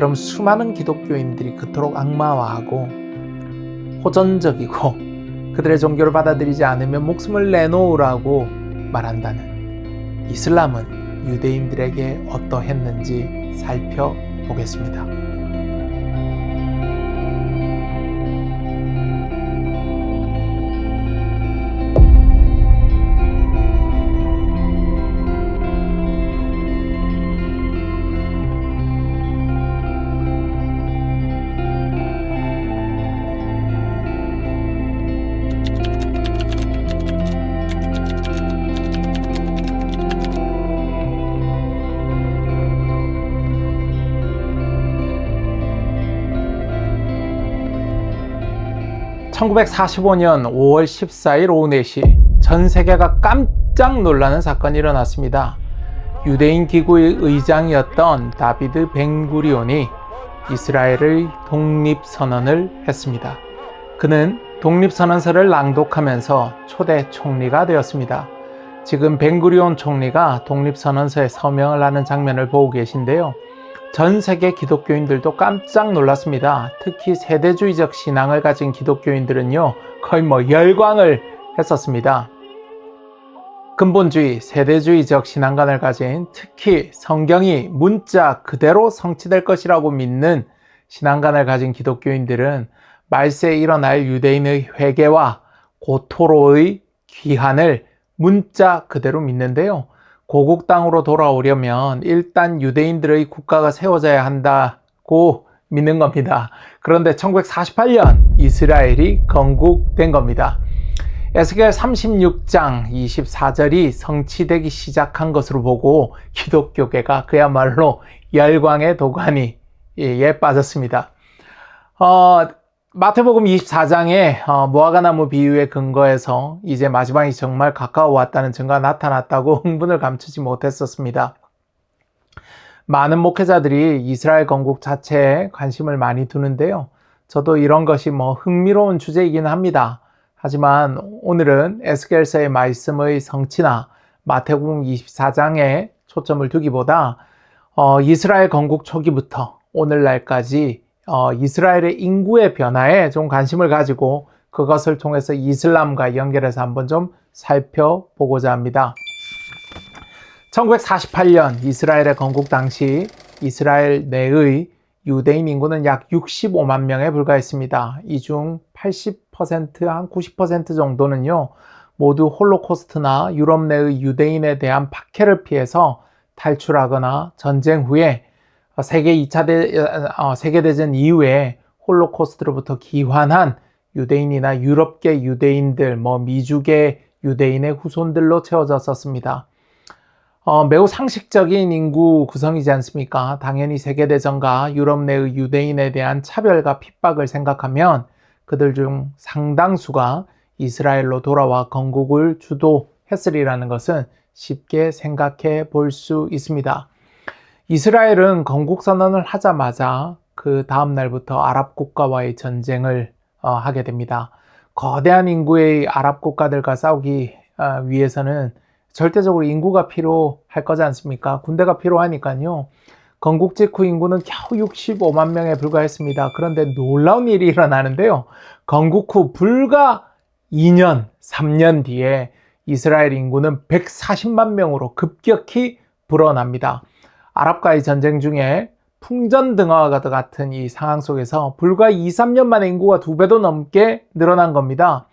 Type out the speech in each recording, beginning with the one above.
그럼 수많은 기독교인들이 그토록 악마화하고 호전적이고 그들의 종교를 받아들이지 않으면 목숨을 내놓으라고 말한다는 이슬람은 유대인들에게 어떠했는지 살펴보겠습니다. (1945년 5월 14일) 오후 4시 전 세계가 깜짝 놀라는 사건이 일어났습니다. 유대인 기구의 의장이었던 다비드 벤구리온이 이스라엘의 독립선언을 했습니다. 그는 독립선언서를 낭독하면서 초대 총리가 되었습니다. 지금 벤구리온 총리가 독립선언서에 서명을 하는 장면을 보고 계신데요. 전 세계 기독교인들도 깜짝 놀랐습니다. 특히 세대주의적 신앙을 가진 기독교인들은요, 거의 열광을 했었습니다. 근본주의, 세대주의적 신앙관을 가진, 특히 성경이 문자 그대로 성취될 것이라고 믿는 신앙관을 가진 기독교인들은 말세에 일어날 유대인의 회개와 고토로의 귀환을 문자 그대로 믿는데요. 고국 땅으로 돌아오려면 일단 유대인들의 국가가 세워져야 한다고 믿는 겁니다. 그런데 1948년 이스라엘이 건국된 겁니다. 에스겔 36장 24절이 성취되기 시작한 것으로 보고 기독교계가 그야말로 열광의 도가니에 빠졌습니다. 마태복음 24장에 무화과나무 비유에 근거해서 이제 마지막이 정말 가까워 왔다는 증거가 나타났다고 흥분을 감추지 못했었습니다. 많은 목회자들이 이스라엘 건국 자체에 관심을 많이 두는데요. 저도 이런 것이 흥미로운 주제이긴 합니다. 하지만 오늘은 에스겔서의 말씀의 성취나 마태복음 24장에 초점을 두기보다 이스라엘 건국 초기부터 오늘날까지 이스라엘의 인구의 변화에 좀 관심을 가지고 그것을 통해서 이슬람과 연결해서 한번 좀 살펴보고자 합니다. 1948년 이스라엘의 건국 당시 이스라엘 내의 유대인 인구는 약 65만 명에 불과했습니다. 이 중 80%, 한 90% 정도는요, 모두 홀로코스트나 유럽 내의 유대인에 대한 박해를 피해서 탈출하거나 전쟁 후에 세계대전 이후에 홀로코스트로부터 귀환한 유대인이나 유럽계 유대인들, 미주계 유대인의 후손들로 채워졌었습니다. 매우 상식적인 인구 구성이지 않습니까? 당연히 세계대전과 유럽 내의 유대인에 대한 차별과 핍박을 생각하면 그들 중 상당수가 이스라엘로 돌아와 건국을 주도했으리라는 것은 쉽게 생각해 볼 수 있습니다. 이스라엘은 건국선언을 하자마자 그 다음 날부터 아랍 국가와의 전쟁을 하게 됩니다. 거대한 인구의 아랍 국가들과 싸우기 위해서는 절대적으로 인구가 필요할 거지 않습니까? 군대가 필요하니까요. 건국 직후 인구는 겨우 65만 명에 불과했습니다. 그런데 놀라운 일이 일어나는데요. 건국 후 불과 2년, 3년 뒤에 이스라엘 인구는 140만 명으로 급격히 불어납니다. 아랍과의 전쟁 중에 풍전등화와 같은 이 상황 속에서 불과 2, 3년 만에 인구가 2배도 넘게 늘어난 겁니다.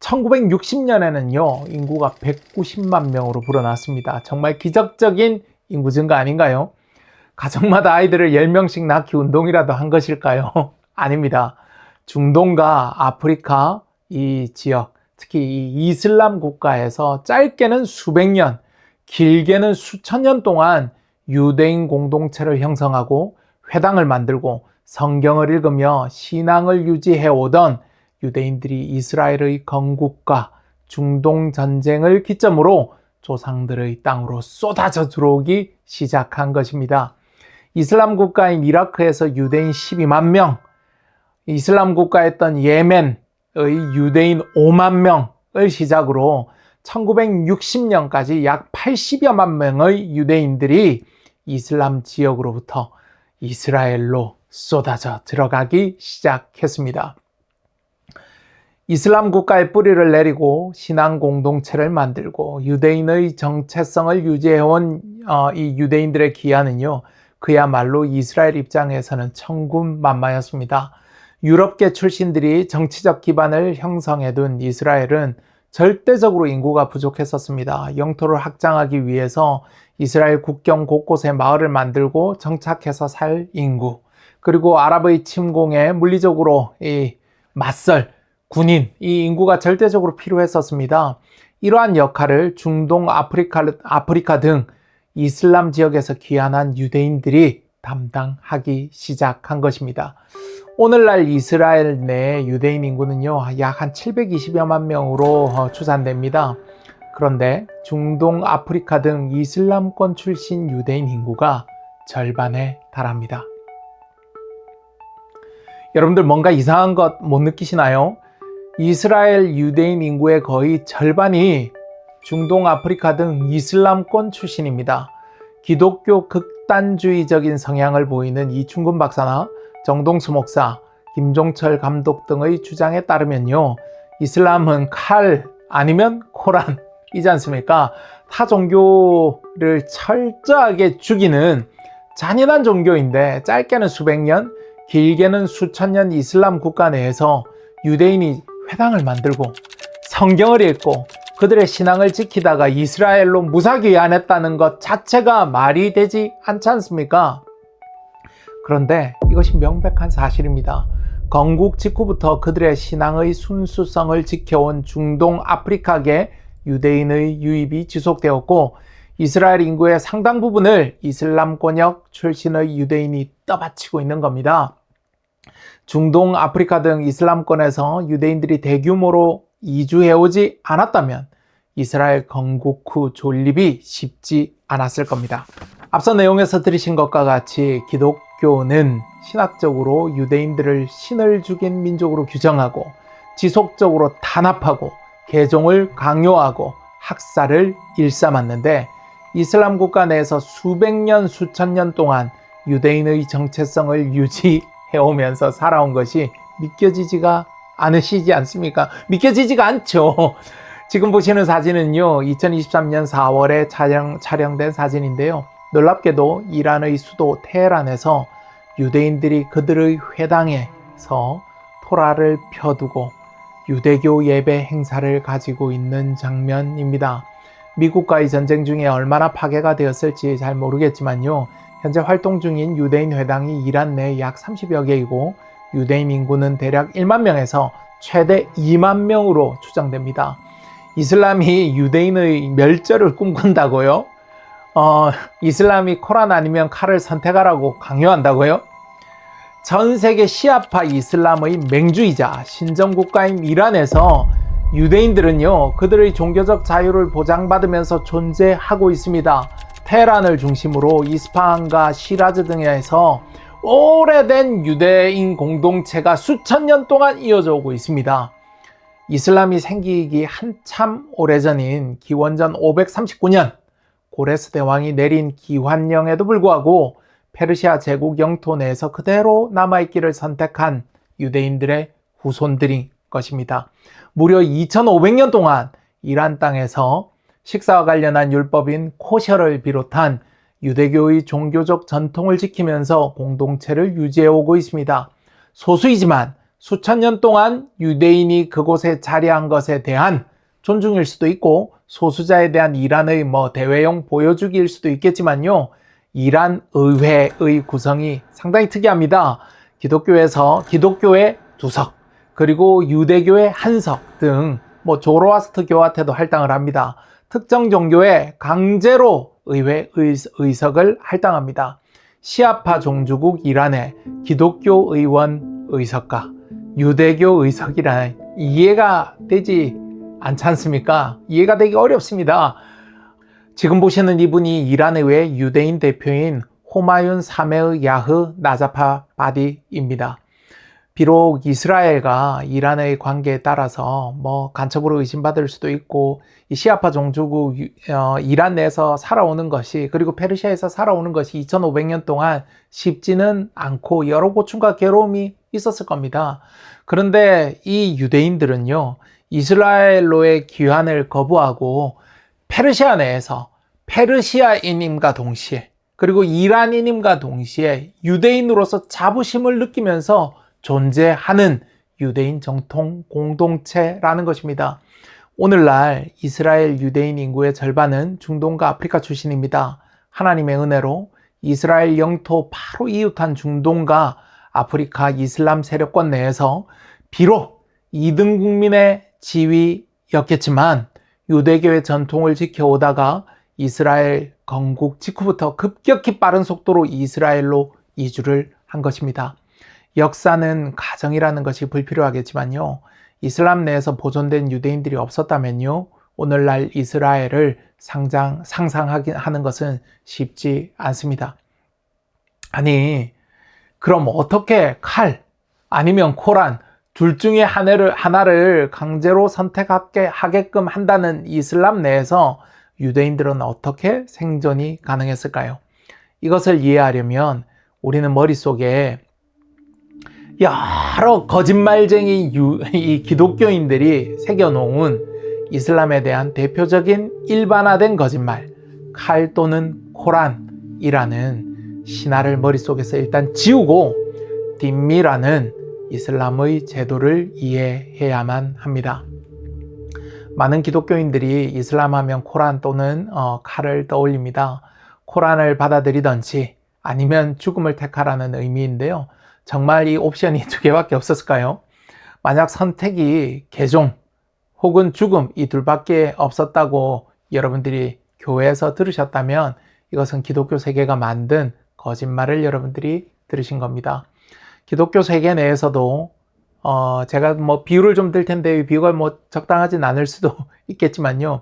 1960년에는요, 인구가 190만 명으로 불어났습니다. 정말 기적적인 인구 증가 아닌가요? 가정마다 아이들을 10명씩 낳기 운동이라도 한 것일까요? 아닙니다. 중동과 아프리카 이 지역, 특히 이 이슬람 국가에서 짧게는 수백 년, 길게는 수천 년 동안 유대인 공동체를 형성하고 회당을 만들고 성경을 읽으며 신앙을 유지해 오던 유대인들이 이스라엘의 건국과 중동 전쟁을 기점으로 조상들의 땅으로 쏟아져 들어오기 시작한 것입니다. 이슬람 국가인 이라크에서 유대인 12만 명, 이슬람 국가였던 예멘의 유대인 5만 명을 시작으로 1960년까지 약 80여만 명의 유대인들이 이슬람 지역으로부터 이스라엘로 쏟아져 들어가기 시작했습니다. 이슬람 국가의 뿌리를 내리고 신앙 공동체를 만들고 유대인의 정체성을 유지해온 이 유대인들의 기한은요, 그야말로 이스라엘 입장에서는 천군만마였습니다. 유럽계 출신들이 정치적 기반을 형성해둔 이스라엘은 절대적으로 인구가 부족했었습니다. 영토를 확장하기 위해서 이스라엘 국경 곳곳에 마을을 만들고 정착해서 살 인구, 그리고 아랍의 침공에 물리적으로 맞설 군인, 이 인구가 절대적으로 필요했었습니다. 이러한 역할을 중동, 아프리카 등 이슬람 지역에서 귀환한 유대인들이 담당하기 시작한 것입니다. 오늘날 이스라엘 내 유대인 인구는요, 약 한 720여만 명으로 추산됩니다. 그런데 중동, 아프리카 등 이슬람권 출신 유대인 인구가 절반에 달합니다. 여러분들 뭔가 이상한 것 못 느끼시나요? 이스라엘 유대인 인구의 거의 절반이 중동, 아프리카 등 이슬람권 출신입니다. 기독교 극단주의적인 성향을 보이는 이충근 박사나 정동수 목사, 김종철 감독 등의 주장에 따르면요, 이슬람은 칼 아니면 코란이지 않습니까? 타 종교를 철저하게 죽이는 잔인한 종교인데, 짧게는 수백 년, 길게는 수천 년 이슬람 국가 내에서 유대인이 회당을 만들고 성경을 읽고 그들의 신앙을 지키다가 이스라엘로 무사귀환했다는 것 자체가 말이 되지 않지 않습니까? 그런데 이것이 명백한 사실입니다. 건국 직후부터 그들의 신앙의 순수성을 지켜온 중동 아프리카계 유대인의 유입이 지속되었고, 이스라엘 인구의 상당 부분을 이슬람권역 출신의 유대인이 떠받치고 있는 겁니다. 중동, 아프리카 등 이슬람권에서 유대인들이 대규모로 이주해오지 않았다면 이스라엘 건국 후 존립이 쉽지 않았을 겁니다. 앞서 내용에서 들으신 것과 같이 기독교는 신학적으로 유대인들을 신을 죽인 민족으로 규정하고 지속적으로 탄압하고 개종을 강요하고 학살을 일삼았는데, 이슬람 국가 내에서 수백 년, 수천 년 동안 유대인의 정체성을 유지해오면서 살아온 것이 믿겨지지가 않으시지 않습니까? 믿겨지지가 않죠. 지금 보시는 사진은요, 2023년 4월에 촬영된 사진인데요. 놀랍게도 이란의 수도 테헤란에서 유대인들이 그들의 회당에서 토라를 펴두고 유대교 예배 행사를 가지고 있는 장면입니다. 미국과의 전쟁 중에 얼마나 파괴가 되었을지 잘 모르겠지만요, 현재 활동 중인 유대인 회당이 이란 내 약 30여 개이고 유대인 인구는 대략 1만 명에서 최대 2만 명으로 추정됩니다. 이슬람이 유대인의 멸절을 꿈꾼다고요? 이슬람이 코란 아니면 칼을 선택하라고 강요한다고요? 전 세계 시아파 이슬람의 맹주이자 신정국가인 이란에서 유대인들은요, 그들의 종교적 자유를 보장받으면서 존재하고 있습니다. 테헤란을 중심으로 이스파한과 시라즈 등에서 오래된 유대인 공동체가 수천 년 동안 이어져 오고 있습니다. 이슬람이 생기기 한참 오래전인 기원전 539년 고레스 대왕이 내린 기환령에도 불구하고 페르시아 제국 영토 내에서 그대로 남아있기를 선택한 유대인들의 후손들인 것입니다. 무려 2500년 동안 이란 땅에서 식사와 관련한 율법인 코셔를 비롯한 유대교의 종교적 전통을 지키면서 공동체를 유지해오고 있습니다. 소수이지만 수천 년 동안 유대인이 그곳에 자리한 것에 대한 존중일 수도 있고, 소수자에 대한 이란의 대외용 보여주기일 수도 있겠지만요, 이란 의회의 구성이 상당히 특이합니다. 기독교에서 기독교의 2석, 그리고 유대교의 1석 등 조로아스트교한테도 할당을 합니다. 특정 종교에 강제로 의회 의석을 할당합니다. 시아파 종주국 이란의 기독교 의원 의석과 유대교 의석이란 이해가 되지 않지 않습니까? 이해가 되기 어렵습니다. 지금 보시는 이분이 이란 의회 유대인 대표인 호마윤 사메의 야흐 나자파 바디입니다. 비록 이스라엘과 이란의 관계에 따라서 뭐 간첩으로 의심받을 수도 있고 이 시아파 종주국 이란 내에서 살아오는 것이 그리고 페르시아에서 살아오는 것이 2500년 동안 쉽지는 않고 여러 고충과 괴로움이 있었을 겁니다. 그런데 이 유대인들은요, 이스라엘로의 귀환을 거부하고 페르시아 내에서 페르시아인임과 동시에 그리고 이란인임과 동시에 유대인으로서 자부심을 느끼면서 존재하는 유대인 정통 공동체라는 것입니다. 오늘날 이스라엘 유대인 인구의 절반은 중동과 아프리카 출신입니다. 하나님의 은혜로 이스라엘 영토 바로 이웃한 중동과 아프리카 이슬람 세력권 내에서 비록 2등 국민의 지위였겠지만 유대교의 전통을 지켜오다가 이스라엘 건국 직후부터 급격히 빠른 속도로 이스라엘로 이주를 한 것입니다. 역사는 가정이라는 것이 불필요하겠지만요, 이슬람 내에서 보존된 유대인들이 없었다면요, 오늘날 이스라엘을 상상하는 것은 쉽지 않습니다. 아니, 그럼 어떻게 칼 아니면 코란 둘 중에 하나를 강제로 선택하게 하게끔 한다는 이슬람 내에서 유대인들은 어떻게 생존이 가능했을까요? 이것을 이해하려면 우리는 머릿속에 여러 거짓말쟁이 이 기독교인들이 새겨놓은 이슬람에 대한 대표적인 일반화된 거짓말, 칼 또는 코란이라는 신화를 머릿속에서 일단 지우고 딘미라는 이슬람의 제도를 이해해야만 합니다. 많은 기독교인들이 이슬람 하면 코란 또는 칼을 떠올립니다. 코란을 받아들이든지 아니면 죽음을 택하라는 의미인데요. 정말 이 옵션이 두 개밖에 없었을까요? 만약 선택이 개종 혹은 죽음 이 둘밖에 없었다고 여러분들이 교회에서 들으셨다면 이것은 기독교 세계가 만든 거짓말을 여러분들이 들으신 겁니다. 기독교 세계 내에서도 제가 뭐 비유를 좀 들 텐데 비유가 뭐 적당하진 않을 수도 있겠지만요.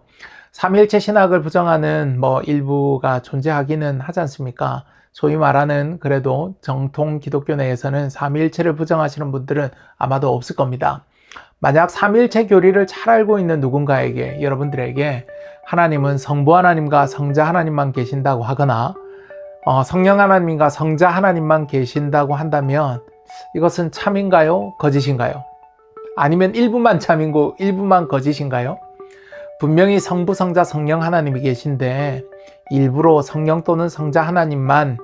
삼위일체 신학을 부정하는 뭐 일부가 존재하기는 하지 않습니까? 소위 말하는 그래도 정통 기독교 내에서는 삼위일체를 부정하시는 분들은 아마도 없을 겁니다. 만약 삼위일체 교리를 잘 알고 있는 누군가에게, 여러분들에게 하나님은 성부 하나님과 성자 하나님만 계신다고 하거나 성령 하나님과 성자 하나님만 계신다고 한다면 이것은 참인가요? 거짓인가요? 아니면 일부만 참이고 일부만 거짓인가요? 분명히 성부, 성자, 성령 하나님이 계신데 일부러 성령 또는 성자 하나님만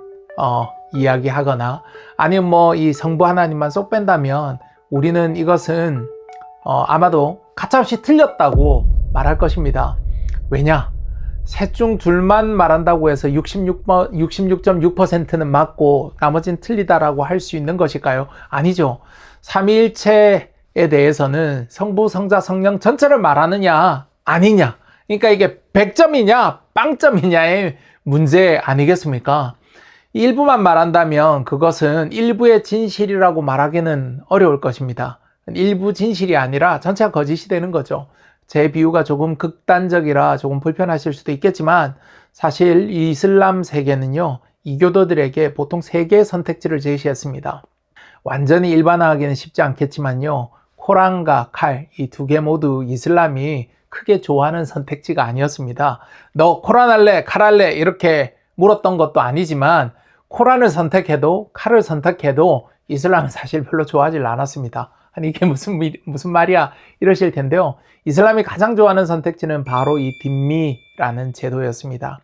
이야기하거나 아니면 뭐 이 성부 하나님만 쏙 뺀다면 우리는 이것은 아마도 가차없이 틀렸다고 말할 것입니다. 왜냐? 셋 중 둘만 말한다고 해서 66.6%는 맞고 나머지는 틀리다라고 할 수 있는 것일까요? 아니죠. 삼위일체에 대해서는 성부, 성자, 성령 전체를 말하느냐 아니냐, 그러니까 이게 100점이냐 빵점이냐의 문제 아니겠습니까? 일부만 말한다면 그것은 일부의 진실이라고 말하기는 어려울 것입니다. 일부 진실이 아니라 전체가 거짓이 되는 거죠. 제 비유가 조금 극단적이라 조금 불편하실 수도 있겠지만 사실 이슬람 세계는요, 이교도들에게 보통 세 개의 선택지를 제시했습니다. 완전히 일반화하기는 쉽지 않겠지만요, 코란과 칼, 이 두 개 모두 이슬람이 크게 좋아하는 선택지가 아니었습니다. 너 코란 할래? 칼 할래? 이렇게 물었던 것도 아니지만 코란을 선택해도 칼을 선택해도 이슬람은 사실 별로 좋아하지 않았습니다. 아니 이게 무슨 말이야 이러실 텐데요. 이슬람이 가장 좋아하는 선택지는 바로 이 딘미라는 제도였습니다.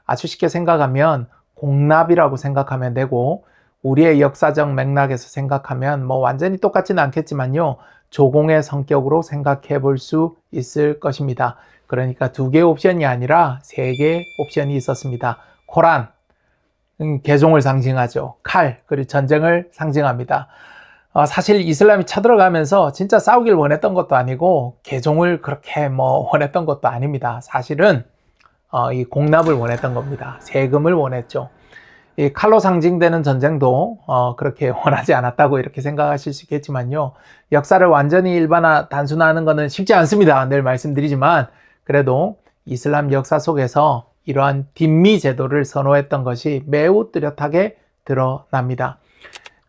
아주 쉽게 생각하면 공납이라고 생각하면 되고, 우리의 역사적 맥락에서 생각하면 뭐 완전히 똑같지는 않겠지만요, 조공의 성격으로 생각해 볼 수 있을 것입니다. 그러니까 두 개의 옵션이 아니라 세 개의 옵션이 있었습니다. 코란, 개종을 상징하죠. 칼, 그리고 전쟁을 상징합니다. 사실 이슬람이 쳐들어가면서 진짜 싸우길 원했던 것도 아니고 개종을 그렇게 원했던 것도 아닙니다. 사실은 이 공납을 원했던 겁니다. 세금을 원했죠. 이 칼로 상징되는 전쟁도 그렇게 원하지 않았다고 이렇게 생각하실 수 있겠지만요, 역사를 완전히 단순화하는 것은 쉽지 않습니다. 늘 말씀드리지만 그래도 이슬람 역사 속에서 이러한 딘미 제도를 선호했던 것이 매우 뚜렷하게 드러납니다.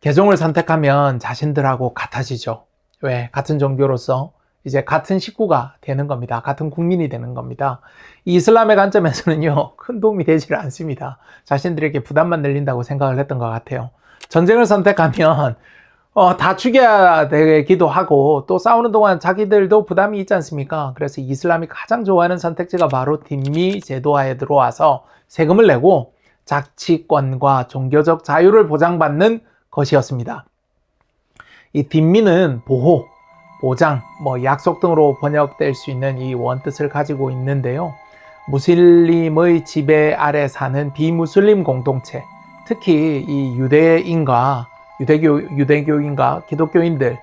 개종을 선택하면 자신들하고 같아지죠. 왜? 같은 종교로서 이제 같은 식구가 되는 겁니다. 같은 국민이 되는 겁니다. 이 이슬람의 관점에서는요, 큰 도움이 되질 않습니다. 자신들에게 부담만 늘린다고 생각을 했던 것 같아요. 전쟁을 선택하면 다 죽여야 되기도 하고 또 싸우는 동안 자기들도 부담이 있지 않습니까? 그래서 이슬람이 가장 좋아하는 선택지가 바로 딘미 제도하에 들어와서 세금을 내고 자치권과 종교적 자유를 보장받는 것이었습니다. 이 딘미는 보호, 보장, 약속 등으로 번역될 수 있는 이 원뜻을 가지고 있는데요. 무슬림의 지배 아래 사는 비무슬림 공동체, 특히 이 유대인과 기독교인들은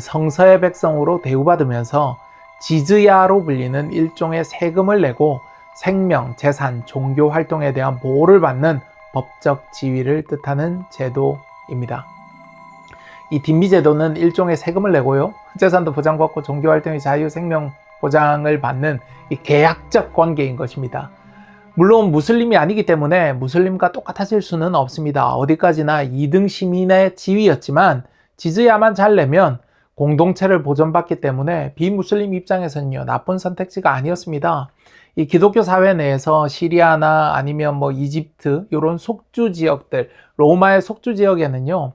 성서의 백성으로 대우받으면서 지즈야로 불리는 일종의 세금을 내고 생명, 재산, 종교 활동에 대한 보호를 받는 법적 지위를 뜻하는 제도입니다. 이 딘미 제도는 일종의 세금을 내고요, 재산도 보장받고 종교 활동의 자유, 생명 보장을 받는 이 계약적 관계인 것입니다. 물론 무슬림이 아니기 때문에 무슬림과 똑같아질 수는 없습니다. 어디까지나 2등 시민의 지위였지만 지즈야만 잘 내면 공동체를 보존받기 때문에 비무슬림 입장에서는요, 나쁜 선택지가 아니었습니다. 이 기독교 사회 내에서 시리아나 아니면 이집트 이런 속주 지역들, 로마의 속주 지역에는요,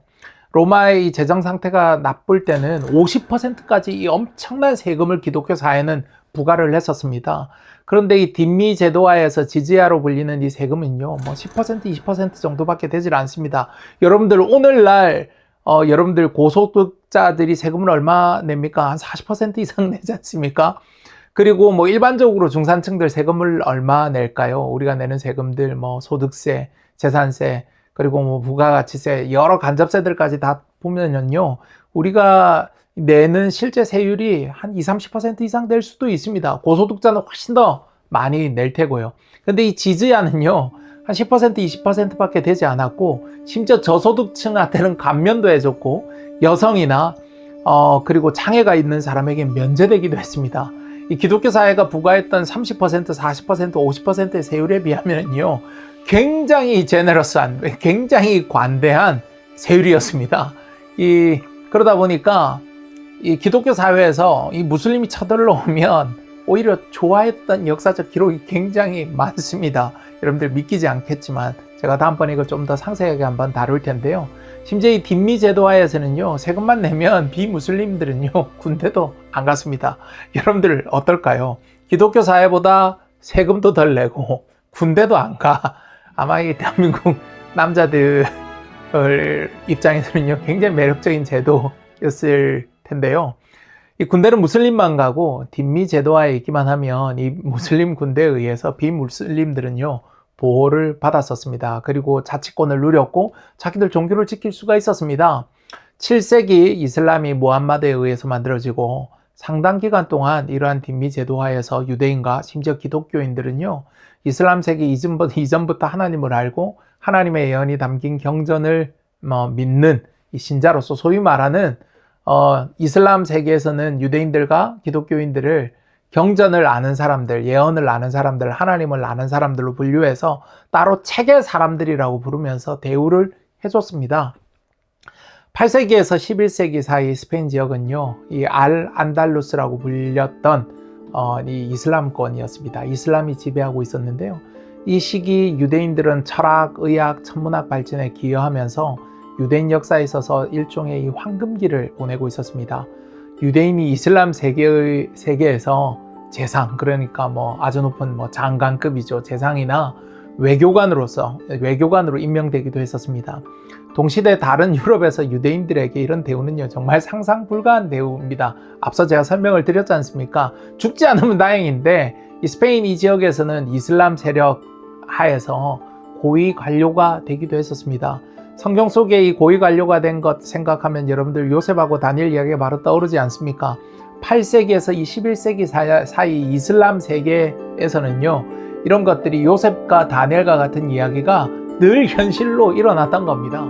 로마의 이 재정 상태가 나쁠 때는 50%까지 이 엄청난 세금을 기독교 사회는 부과를 했었습니다. 그런데 이 딘미 제도하에서 지즈야로 불리는 이 세금은요, 10%, 20% 정도밖에 되질 않습니다. 여러분들 오늘날 여러분들 고소득자들이 세금을 얼마 냅니까? 한 40% 이상 내지 않습니까? 그리고 일반적으로 중산층들 세금을 얼마 낼까요? 우리가 내는 세금들 소득세, 재산세, 그리고 부가가치세, 여러 간접세들까지 다 보면요, 우리가 내는 실제 세율이 한 20, 30% 이상 될 수도 있습니다. 고소득자는 훨씬 더 많이 낼 테고요. 근데 이 지즈야는요, 한 10%, 20%밖에 되지 않았고, 심지어 저소득층한테는 감면도 해줬고, 여성이나 그리고 장애가 있는 사람에게 면제되기도 했습니다. 이 기독교 사회가 부과했던 30%, 40%, 50%의 세율에 비하면요, 굉장히 제너러스한, 굉장히 관대한 세율이었습니다. 그러다 보니까 이 기독교 사회에서 이 무슬림이 쳐들어오면 오히려 좋아했던 역사적 기록이 굉장히 많습니다. 여러분들 믿기지 않겠지만 제가 다음번에 이거 좀 더 상세하게 한번 다룰 텐데요. 심지어 이 딘미 제도하에서는요, 세금만 내면 비무슬림들은요, 군대도 안 갔습니다. 여러분들 어떨까요? 기독교 사회보다 세금도 덜 내고 군대도 안 가. 아마 이 대한민국 남자들 입장에서는요, 굉장히 매력적인 제도였을 텐데요. 이 군대는 무슬림만 가고 딘미 제도하에 있기만 하면 이 무슬림 군대에 의해서 비무슬림들은요, 보호를 받았었습니다. 그리고 자치권을 누렸고 자기들 종교를 지킬 수가 있었습니다. 7세기 이슬람이 무함마드에 의해서 만들어지고 상당 기간 동안 이러한 딘미 제도하에서 유대인과 심지어 기독교인들은요, 이슬람 세계 이전부터 하나님을 알고 하나님의 예언이 담긴 경전을 믿는 이 신자로서, 소위 말하는 이슬람 세계에서는 유대인들과 기독교인들을 경전을 아는 사람들, 예언을 아는 사람들, 하나님을 아는 사람들로 분류해서 따로 책의 사람들이라고 부르면서 대우를 해줬습니다. 8세기에서 11세기 사이 스페인 지역은요, 이 안달루스라고 불렸던 이 이슬람권이었습니다. 이슬람이 지배하고 있었는데요. 이 시기 유대인들은 철학, 의학, 천문학 발전에 기여하면서 유대인 역사에 있어서 일종의 이 황금기를 보내고 있었습니다. 유대인이 이슬람 세계에서 재상, 그러니까 아주 높은 장관급이죠. 재상이나 외교관으로 임명되기도 했었습니다. 동시대 다른 유럽에서 유대인들에게 이런 대우는요, 정말 상상 불가한 대우입니다. 앞서 제가 설명을 드렸지 않습니까? 죽지 않으면 다행인데 이 스페인 이 지역에서는 이슬람 세력 하에서 고위 관료가 되기도 했었습니다. 성경 속에 이 고위 관료가 된 것 생각하면 여러분들 요셉하고 다니엘 이야기가 바로 떠오르지 않습니까? 8세기에서 이 11세기 사이 이슬람 세계에서는요, 이런 것들이 요셉과 다니엘과 같은 이야기가 늘 현실로 일어났던 겁니다.